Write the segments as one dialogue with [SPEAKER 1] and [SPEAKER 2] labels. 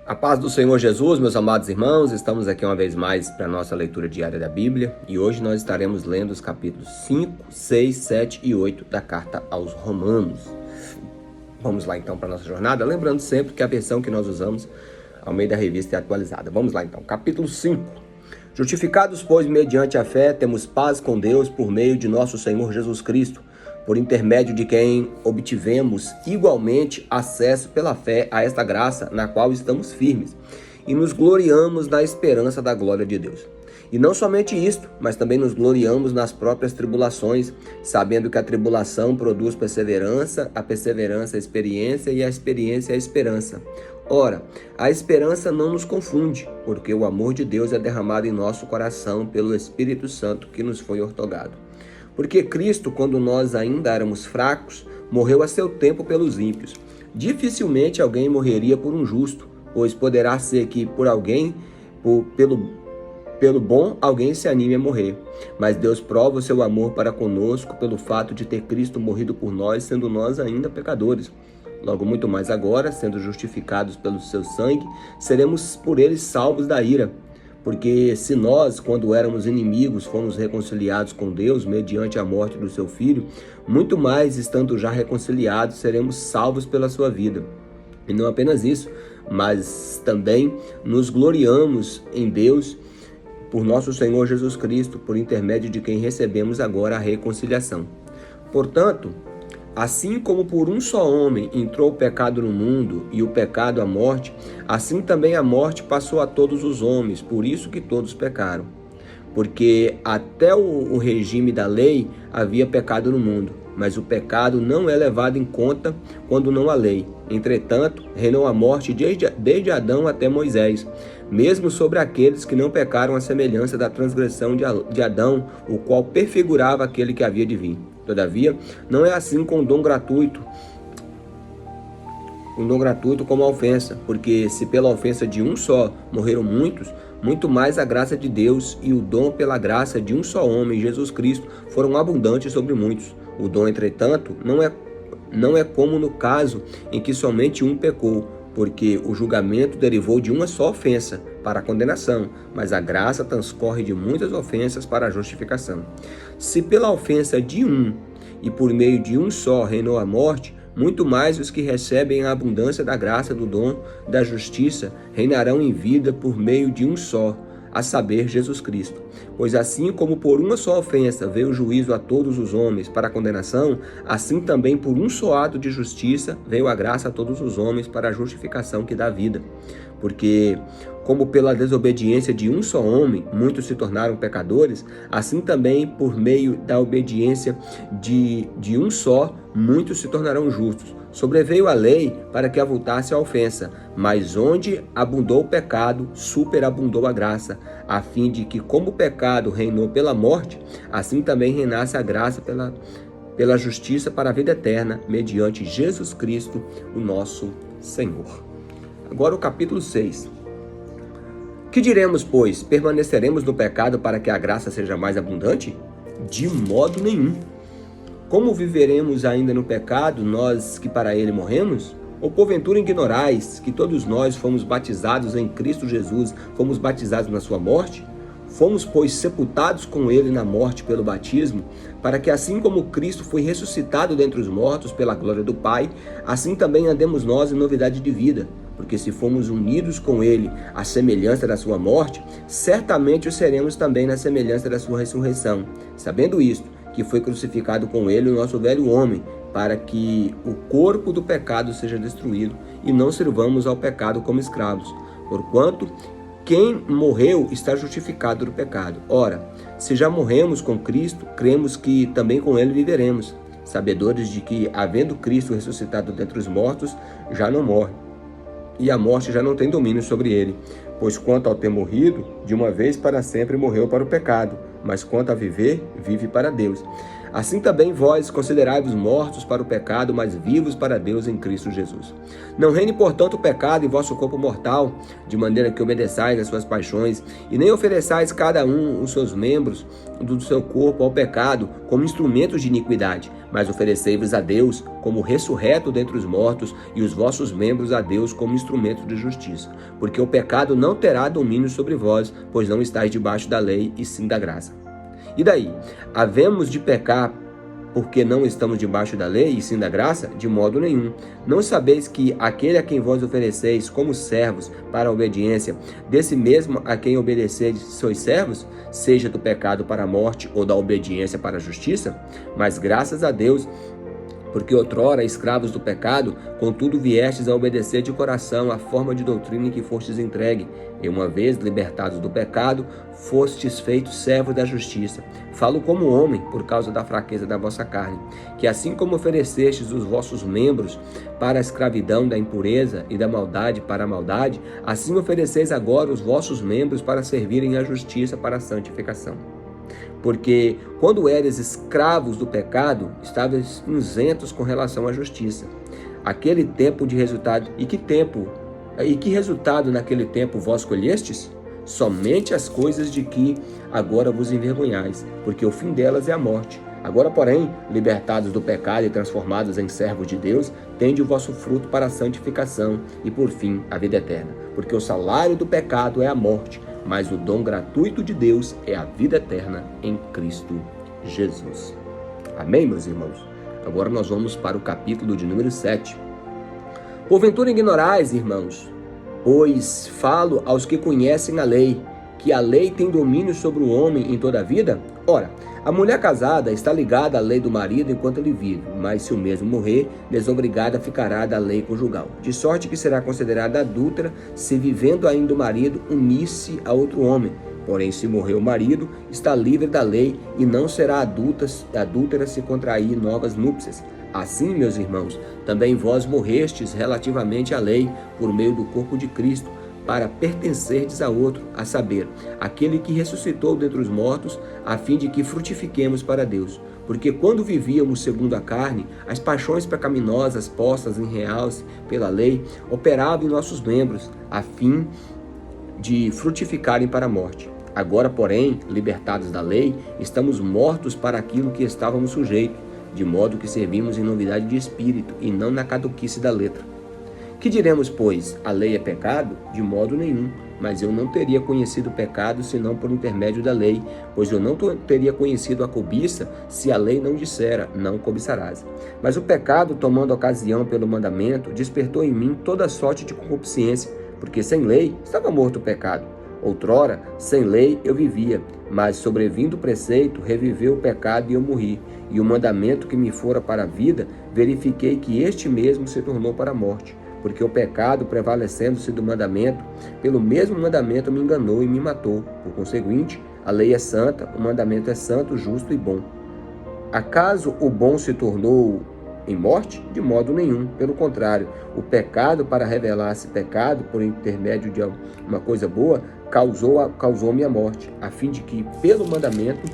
[SPEAKER 1] A paz do Senhor Jesus, meus amados irmãos, estamos aqui uma vez mais para a nossa leitura diária da Bíblia e hoje nós estaremos lendo os capítulos 5, 6, 7 e 8 da carta aos Romanos. Vamos lá então para a nossa jornada, lembrando sempre que a versão que nós usamos ao meio da revista é atualizada. Vamos lá então, capítulo 5. Justificados, pois, mediante a fé, temos paz com Deus por meio de nosso Senhor Jesus Cristo, por intermédio de quem obtivemos igualmente acesso pela fé a esta graça na qual estamos firmes e nos gloriamos na esperança da glória de Deus. E não somente isto, mas também nos gloriamos nas próprias tribulações, sabendo que a tribulação produz perseverança, a perseverança a experiência e a experiência a esperança. Ora, a esperança não nos confunde, porque o amor de Deus é derramado em nosso coração pelo Espírito Santo que nos foi outorgado. Porque Cristo, quando nós ainda éramos fracos, morreu a seu tempo pelos ímpios. Dificilmente alguém morreria por um justo, pois poderá ser que por alguém, pelo bom, alguém se anime a morrer. Mas Deus prova o seu amor para conosco pelo fato de ter Cristo morrido por nós, sendo nós ainda pecadores. Logo muito mais agora, sendo justificados pelo seu sangue, seremos por ele salvos da ira. Porque se nós, quando éramos inimigos, fomos reconciliados com Deus mediante a morte do seu Filho, muito mais, estando já reconciliados, seremos salvos pela sua vida. E não apenas isso, mas também nos gloriamos em Deus por nosso Senhor Jesus Cristo, por intermédio de quem recebemos agora a reconciliação. Portanto, assim como por um só homem entrou o pecado no mundo e o pecado a morte, assim também a morte passou a todos os homens, por isso que todos pecaram. Porque até o regime da lei havia pecado no mundo, mas o pecado não é levado em conta quando não há lei. Entretanto, reinou a morte desde Adão até Moisés, mesmo sobre aqueles que não pecaram à semelhança da transgressão de Adão, o qual perfigurava aquele que havia de vir. Todavia, não é assim com o dom gratuito como a ofensa, porque se pela ofensa de um só morreram muitos, muito mais a graça de Deus e o dom pela graça de um só homem, Jesus Cristo, foram abundantes sobre muitos. O dom, entretanto, não é como no caso em que somente um pecou, porque o julgamento derivou de uma só ofensa para a condenação, mas a graça transcorre de muitas ofensas para a justificação. Se pela ofensa de um e por meio de um só reinou a morte, muito mais os que recebem a abundância da graça do dom da justiça reinarão em vida por meio de um só, a saber, Jesus Cristo. Pois assim como por uma só ofensa veio o juízo a todos os homens para a condenação, assim também por um só ato de justiça veio a graça a todos os homens para a justificação que dá vida. Porque, como pela desobediência de um só homem muitos se tornaram pecadores, assim também por meio da obediência de um só muitos se tornarão justos. Sobreveio a lei para que avultasse a ofensa, mas onde abundou o pecado, superabundou a graça, a fim de que, como o pecado reinou pela morte, assim também reinasse a graça pela justiça para a vida eterna, mediante Jesus Cristo, o nosso Senhor. Agora o capítulo 6. Que diremos, pois? Permaneceremos no pecado para que a graça seja mais abundante? De modo nenhum. Como viveremos ainda no pecado, nós que para ele morremos? Ou porventura ignorais que todos nós fomos batizados em Cristo Jesus, fomos batizados na sua morte? Fomos, pois, sepultados com ele na morte pelo batismo, para que assim como Cristo foi ressuscitado dentre os mortos pela glória do Pai, assim também andemos nós em novidade de vida. Porque se fomos unidos com ele à semelhança da sua morte, certamente o seremos também na semelhança da sua ressurreição. Sabendo isto, que foi crucificado com ele o nosso velho homem, para que o corpo do pecado seja destruído e não sirvamos ao pecado como escravos. Porquanto, quem morreu está justificado do pecado. Ora, se já morremos com Cristo, cremos que também com ele viveremos, sabedores de que, havendo Cristo ressuscitado dentre os mortos, já não morre, e a morte já não tem domínio sobre ele. Pois quanto ao ter morrido, de uma vez para sempre morreu para o pecado, mas quanto a viver, vive para Deus. Assim também vós considerai-vos mortos para o pecado, mas vivos para Deus em Cristo Jesus. Não reine, portanto, o pecado em vosso corpo mortal, de maneira que obedeçais às suas paixões, e nem ofereçais cada um os seus membros do seu corpo ao pecado como instrumentos de iniquidade, mas oferecei-vos a Deus como ressurreto dentre os mortos, e os vossos membros a Deus como instrumentos de justiça. Porque o pecado não terá domínio sobre vós, pois não estáis debaixo da lei, e sim da graça. E daí? Havemos de pecar porque não estamos debaixo da lei e sim da graça? De modo nenhum. Não sabeis que aquele a quem vós ofereceis como servos para a obediência, desse mesmo a quem obedeceis sois servos, seja do pecado para a morte ou da obediência para a justiça? Mas graças a Deus, porque outrora, escravos do pecado, contudo viestes a obedecer de coração a forma de doutrina em que fostes entregue, e uma vez libertados do pecado, fostes feitos servos da justiça. Falo como homem, por causa da fraqueza da vossa carne, que assim como oferecestes os vossos membros para a escravidão da impureza e da maldade para a maldade, assim ofereceis agora os vossos membros para servirem à justiça para a santificação. Porque quando eres escravos do pecado, estavas isentos com relação à justiça. Aquele tempo de resultado, e que resultado naquele tempo vós colhestes? Somente as coisas de que agora vos envergonhais, porque o fim delas é a morte. Agora, porém, libertados do pecado e transformados em servos de Deus, tende o vosso fruto para a santificação e, por fim, a vida eterna. Porque o salário do pecado é a morte, mas o dom gratuito de Deus é a vida eterna em Cristo Jesus. Amém, meus irmãos? Agora nós vamos para o capítulo de número 7. Porventura ignorais, irmãos, pois falo aos que conhecem a lei, que a lei tem domínio sobre o homem em toda a vida? Ora, a mulher casada está ligada à lei do marido enquanto ele vive, mas se o mesmo morrer, desobrigada ficará da lei conjugal. De sorte que será considerada adúltera se, vivendo ainda o marido, unir-se a outro homem. Porém, se morrer o marido, está livre da lei e não será adúltera se contrair novas núpcias. Assim, meus irmãos, também vós morrestes relativamente à lei por meio do corpo de Cristo, para pertencerdes a outro, a saber, aquele que ressuscitou dentre os mortos, a fim de que frutifiquemos para Deus. Porque quando vivíamos segundo a carne, as paixões pecaminosas postas em realce pela lei operavam em nossos membros, a fim de frutificarem para a morte. Agora, porém, libertados da lei, estamos mortos para aquilo que estávamos sujeitos, de modo que servimos em novidade de espírito e não na caduquice da letra. Que diremos, pois? A lei é pecado? De modo nenhum. Mas eu não teria conhecido o pecado senão por intermédio da lei, pois eu não teria conhecido a cobiça se a lei não dissera, não cobiçarás. Mas o pecado, tomando ocasião pelo mandamento, despertou em mim toda sorte de concupiscência, porque sem lei estava morto o pecado. Outrora, sem lei eu vivia, mas sobrevindo o preceito, reviveu o pecado e eu morri. E o mandamento que me fora para a vida, verifiquei que este mesmo se tornou para a morte. Porque o pecado, prevalecendo-se do mandamento, pelo mesmo mandamento me enganou e me matou. Por conseguinte, a lei é santa, o mandamento é santo, justo e bom. Acaso o bom se tornou em morte? De modo nenhum. Pelo contrário, o pecado, para revelar-se pecado por intermédio de uma coisa boa, causou-me a morte, a fim de que, pelo mandamento,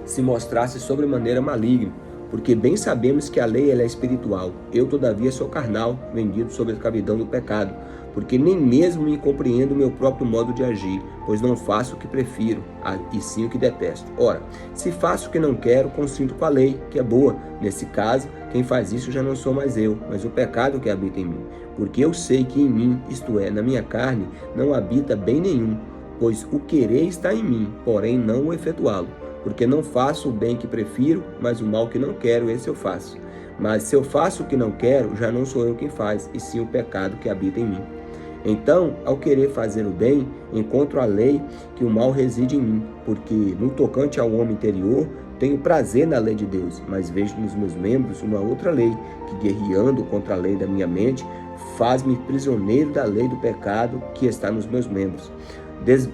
[SPEAKER 1] se mostrasse sobremaneira maligno. Porque bem sabemos que a lei ela é espiritual. Eu, todavia, sou carnal, vendido sob a escravidão do pecado. Porque nem mesmo me compreendo o meu próprio modo de agir, pois não faço o que prefiro, e sim o que detesto. Ora, se faço o que não quero, consinto com a lei, que é boa. Nesse caso, quem faz isso já não sou mais eu, mas o pecado que habita em mim. Porque eu sei que em mim, isto é, na minha carne, não habita bem nenhum, pois o querer está em mim, porém não o efetuá-lo. Porque não faço o bem que prefiro, mas o mal que não quero, esse eu faço. Mas se eu faço o que não quero, já não sou eu quem faz, e sim o pecado que habita em mim. Então, ao querer fazer o bem, encontro a lei que o mal reside em mim, porque no tocante ao homem interior, tenho prazer na lei de Deus, mas vejo nos meus membros uma outra lei, que guerreando contra a lei da minha mente, faz-me prisioneiro da lei do pecado que está nos meus membros.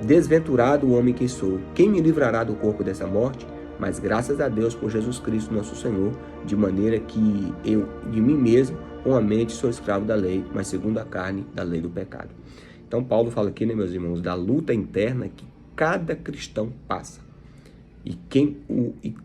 [SPEAKER 1] Desventurado o homem que sou, quem me livrará do corpo dessa morte? Mas graças a Deus por Jesus Cristo nosso Senhor, de maneira que eu, de mim mesmo, com a mente sou escravo da lei, mas segundo a carne, da lei do pecado. Então Paulo fala aqui, né, meus irmãos, da luta interna que cada cristão passa. E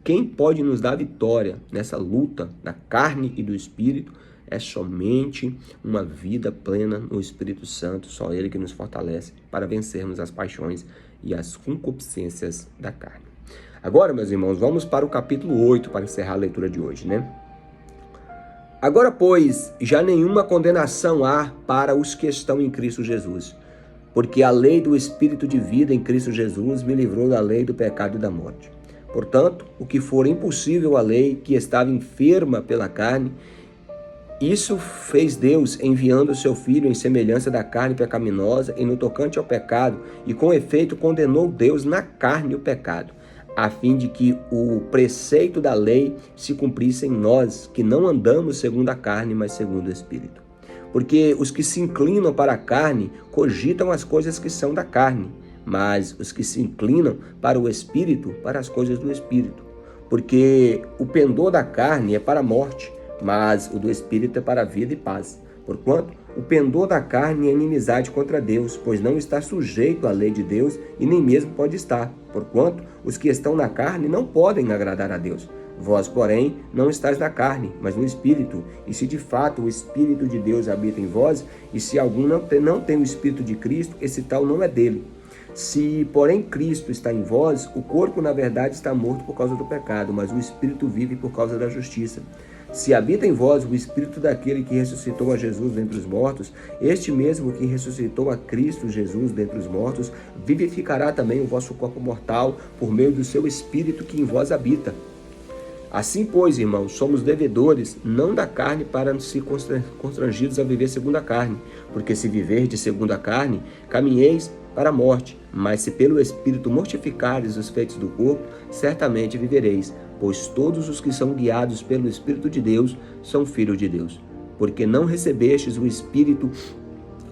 [SPEAKER 1] quem pode nos dar vitória nessa luta da carne e do Espírito é somente uma vida plena no Espírito Santo, só Ele que nos fortalece para vencermos as paixões e as concupiscências da carne. Agora, meus irmãos, vamos para o capítulo 8 para encerrar a leitura de hoje, né? Agora, pois, já nenhuma condenação há para os que estão em Cristo Jesus, porque a lei do Espírito de vida em Cristo Jesus me livrou da lei do pecado e da morte. Portanto, o que for impossível à lei, que estava enferma pela carne, isso fez Deus, enviando o seu Filho em semelhança da carne pecaminosa e no tocante ao pecado, e com efeito condenou Deus na carne o pecado, a fim de que o preceito da lei se cumprisse em nós, que não andamos segundo a carne, mas segundo o Espírito. Porque os que se inclinam para a carne cogitam as coisas que são da carne, mas os que se inclinam para o Espírito, para as coisas do Espírito. Porque o pendor da carne é para a morte, mas o do Espírito é para a vida e paz. Porquanto o pendor da carne é inimizade contra Deus, pois não está sujeito à lei de Deus e nem mesmo pode estar. Porquanto os que estão na carne não podem agradar a Deus. Vós, porém, não estáis na carne, mas no Espírito. E se de fato o Espírito de Deus habita em vós, e se algum não tem o Espírito de Cristo, esse tal não é dele. Se, porém, Cristo está em vós, o corpo, na verdade, está morto por causa do pecado, mas o Espírito vive por causa da justiça. Se habita em vós o Espírito daquele que ressuscitou a Jesus dentre os mortos, este mesmo que ressuscitou a Cristo Jesus dentre os mortos, vivificará também o vosso corpo mortal por meio do seu Espírito que em vós habita. Assim, pois, irmãos, somos devedores, não da carne, para ser constrangidos a viver segundo a carne. Porque se viverdes segundo a carne, caminheis para a morte. Mas se pelo Espírito mortificares os feitos do corpo, certamente vivereis. Pois todos os que são guiados pelo Espírito de Deus são filhos de Deus. Porque não recebestes o Espírito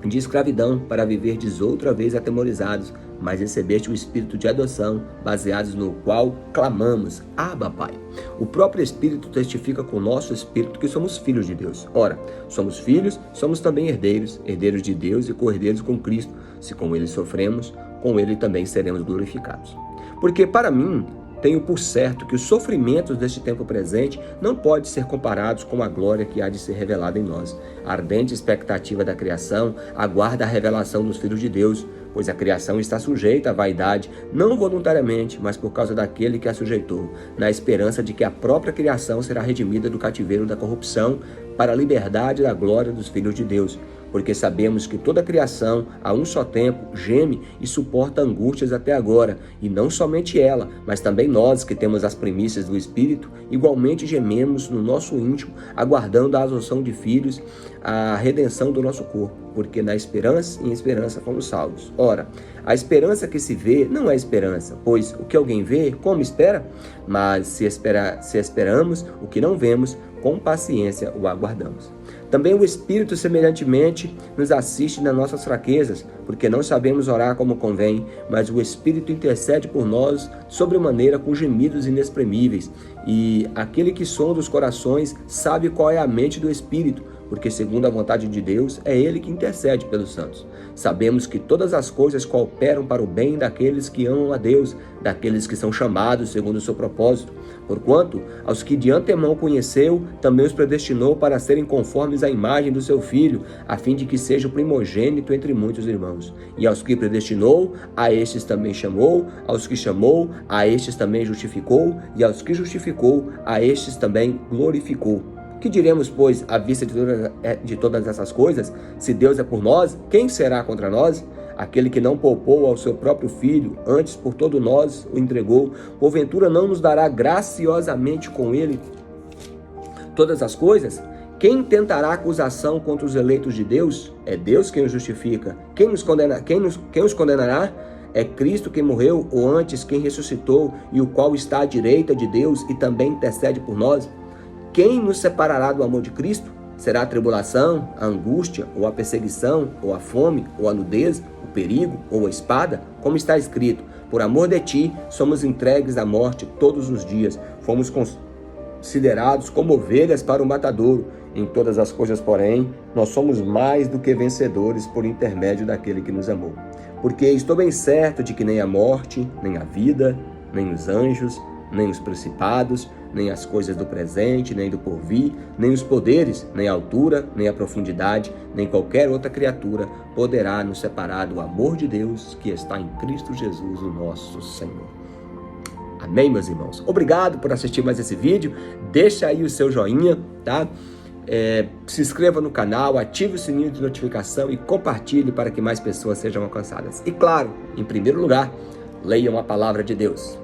[SPEAKER 1] de escravidão para viverdes outra vez atemorizados, mas recebeste o Espírito de adoção, baseados no qual clamamos, Abba, Pai. O próprio Espírito testifica com o nosso Espírito que somos filhos de Deus. Ora, somos filhos, somos também herdeiros, herdeiros de Deus e co-herdeiros com Cristo. Se com Ele sofremos, com Ele também seremos glorificados. Porque para mim, tenho por certo que os sofrimentos deste tempo presente não podem ser comparados com a glória que há de ser revelada em nós. A ardente expectativa da criação aguarda a revelação dos filhos de Deus, pois a criação está sujeita à vaidade, não voluntariamente, mas por causa daquele que a sujeitou, na esperança de que a própria criação será redimida do cativeiro da corrupção para a liberdade da glória dos filhos de Deus. Porque sabemos que toda a criação, a um só tempo, geme e suporta angústias até agora, e não somente ela, mas também nós que temos as primícias do Espírito, igualmente gememos no nosso íntimo, aguardando a adoção de filhos, a redenção do nosso corpo, porque na esperança e em esperança fomos salvos. Ora, a esperança que se vê não é esperança, pois o que alguém vê, como espera? Mas se esperamos o que não vemos, com paciência o aguardamos. Também o Espírito, semelhantemente, nos assiste nas nossas fraquezas, porque não sabemos orar como convém, mas o Espírito intercede por nós sobremaneira com gemidos inexprimíveis. E aquele que sonda os corações sabe qual é a mente do Espírito, porque segundo a vontade de Deus, é Ele que intercede pelos santos. Sabemos que todas as coisas cooperam para o bem daqueles que amam a Deus, daqueles que são chamados segundo o seu propósito. Porquanto, aos que de antemão conheceu, também os predestinou para serem conformes à imagem do seu Filho, a fim de que seja o primogênito entre muitos irmãos. E aos que predestinou, a estes também chamou, aos que chamou, a estes também justificou, e aos que justificou, a estes também glorificou. Que diremos, pois, à vista de todas essas coisas? Se Deus é por nós, quem será contra nós? Aquele que não poupou ao seu próprio Filho, antes por todo nós o entregou, porventura não nos dará graciosamente com ele todas as coisas? Quem tentará acusação contra os eleitos de Deus? É Deus quem os justifica. Quem os condenará? É Cristo quem morreu, ou antes quem ressuscitou, e o qual está à direita de Deus e também intercede por nós. Quem nos separará do amor de Cristo? Será a tribulação, a angústia, ou a perseguição, ou a fome, ou a nudez, o perigo, ou a espada? Como está escrito, por amor de ti, somos entregues à morte todos os dias. Fomos considerados como ovelhas para o matadouro. Em todas as coisas, porém, nós somos mais do que vencedores por intermédio daquele que nos amou. Porque estou bem certo de que nem a morte, nem a vida, nem os anjos, nem os principados, nem as coisas do presente, nem do porvir, nem os poderes, nem a altura, nem a profundidade, nem qualquer outra criatura poderá nos separar do amor de Deus que está em Cristo Jesus, o nosso Senhor. Amém, meus irmãos? Obrigado por assistir mais esse vídeo. Deixa aí o seu joinha, tá? Se inscreva no canal, ative o sininho de notificação e compartilhe para que mais pessoas sejam alcançadas. E claro, em primeiro lugar, leiam a palavra de Deus.